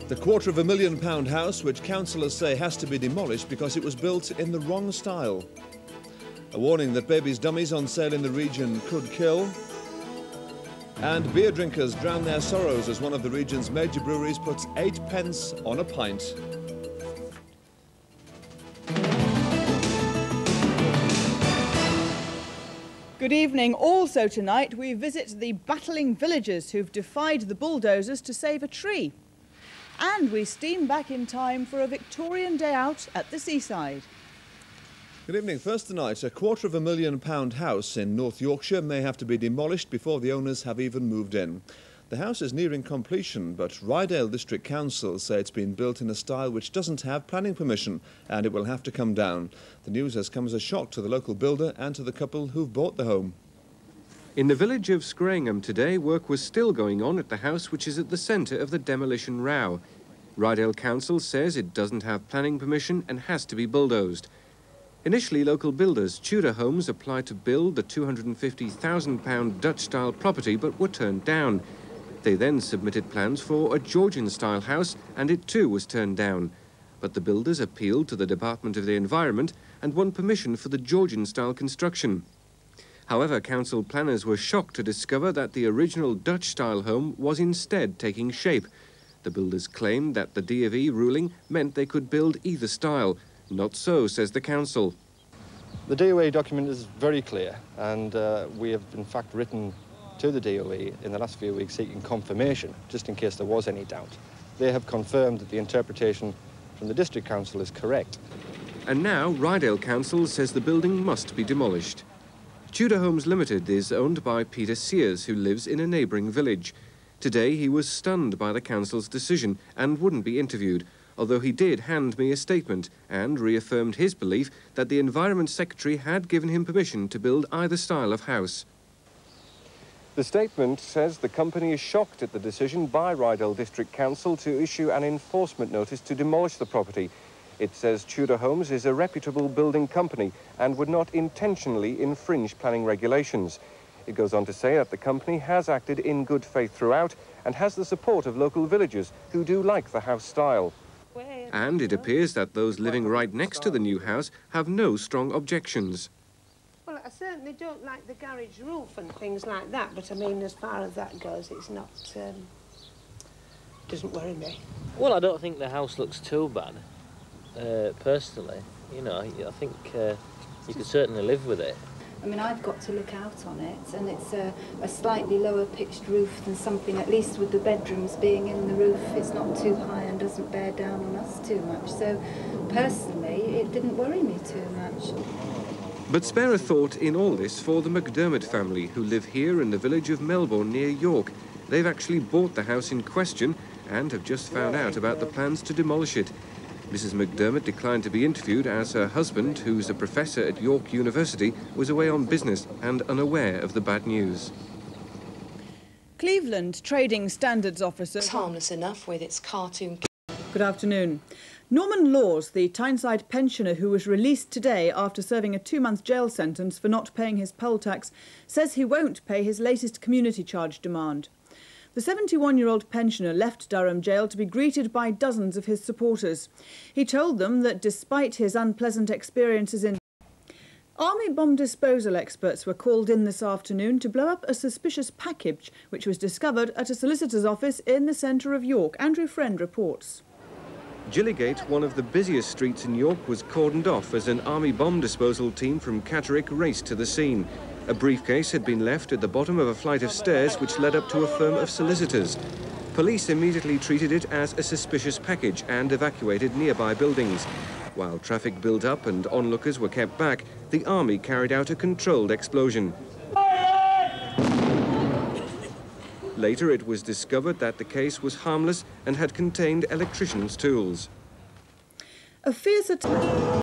The £250,000 house, which councillors say has to be demolished because it was built in the wrong style. A warning that babies' dummies on sale in the region could kill. And beer drinkers drown their sorrows as one of the region's major breweries puts 8p on a pint. Good evening. Also tonight we visit the battling villagers who've defied the bulldozers to save a tree. And we steam back in time for a Victorian day out at the seaside. Good evening. First tonight, a £250,000 house in North Yorkshire may have to be demolished before the owners have even moved in. The house is nearing completion, but Rydale District Council say it's been built in a style which doesn't have planning permission and it will have to come down. The news has come as a shock to the local builder and to the couple who've bought the home. In the village of Scrangham today, work was still going on at the house which is at the centre of the demolition row. Rydale Council says it doesn't have planning permission and has to be bulldozed. Initially, local builders Tudor Homes applied to build the £250,000 Dutch-style property but were turned down. They then submitted plans for a Georgian-style house and it too was turned down. But the builders appealed to the Department of the Environment and won permission for the Georgian-style construction. However, council planners were shocked to discover that the original Dutch-style home was instead taking shape. The builders claimed that the D.of.E. ruling meant they could build either style. Not so, says the council. The DOE document is very clear, and we have in fact written to the DOE in the last few weeks seeking confirmation, just in case there was any doubt. They have confirmed that the interpretation from the District Council is correct. And now Rydale Council says the building must be demolished. Tudor Homes Limited is owned by Peter Sears, who lives in a neighbouring village. Today he was stunned by the council's decision and wouldn't be interviewed, although he did hand me a statement and reaffirmed his belief that the Environment Secretary had given him permission to build either style of house. The statement says the company is shocked at the decision by Rydale District Council to issue an enforcement notice to demolish the property. It says Tudor Homes is a reputable building company and would not intentionally infringe planning regulations. It goes on to say that the company has acted in good faith throughout and has the support of local villagers who do like the house style. And it appears that those living right next to the new house have no strong objections. Well, I certainly don't like the garage roof and things like that, but I mean, as far as that goes, it's not, doesn't worry me. Well, I don't think the house looks too bad, personally. You know, I think you could certainly live with it. I mean, I've got to look out on it, and it's a slightly lower pitched roof than something, at least with the bedrooms being in the roof, it's not too high and doesn't bear down on us too much. So, personally, it didn't worry me too much. But spare a thought in all this for the McDermott family, who live here in the village of Melbourne near York. They've actually bought the house in question and have just found out about the plans to demolish it. Mrs. McDermott declined to be interviewed as her husband, who's a professor at York University, was away on business and unaware of the bad news. Cleveland Trading Standards Officer... It's harmless enough with its cartoon... Good afternoon. Norman Laws, the Tyneside pensioner who was released today after serving a 2-month jail sentence for not paying his poll tax, says he won't pay his latest community charge demand. The 71-year-old pensioner left Durham jail to be greeted by dozens of his supporters. He told them that despite his unpleasant experiences in... Army bomb disposal experts were called in this afternoon to blow up a suspicious package which was discovered at a solicitor's office in the centre of York. Andrew Friend reports. Gillygate, one of the busiest streets in York, was cordoned off as an army bomb disposal team from Catterick raced to the scene. A briefcase had been left at the bottom of a flight of stairs which led up to a firm of solicitors. Police immediately treated it as a suspicious package and evacuated nearby buildings. While traffic built up and onlookers were kept back, the army carried out a controlled explosion. Later, it was discovered that the case was harmless and had contained electrician's tools. A fierce attack...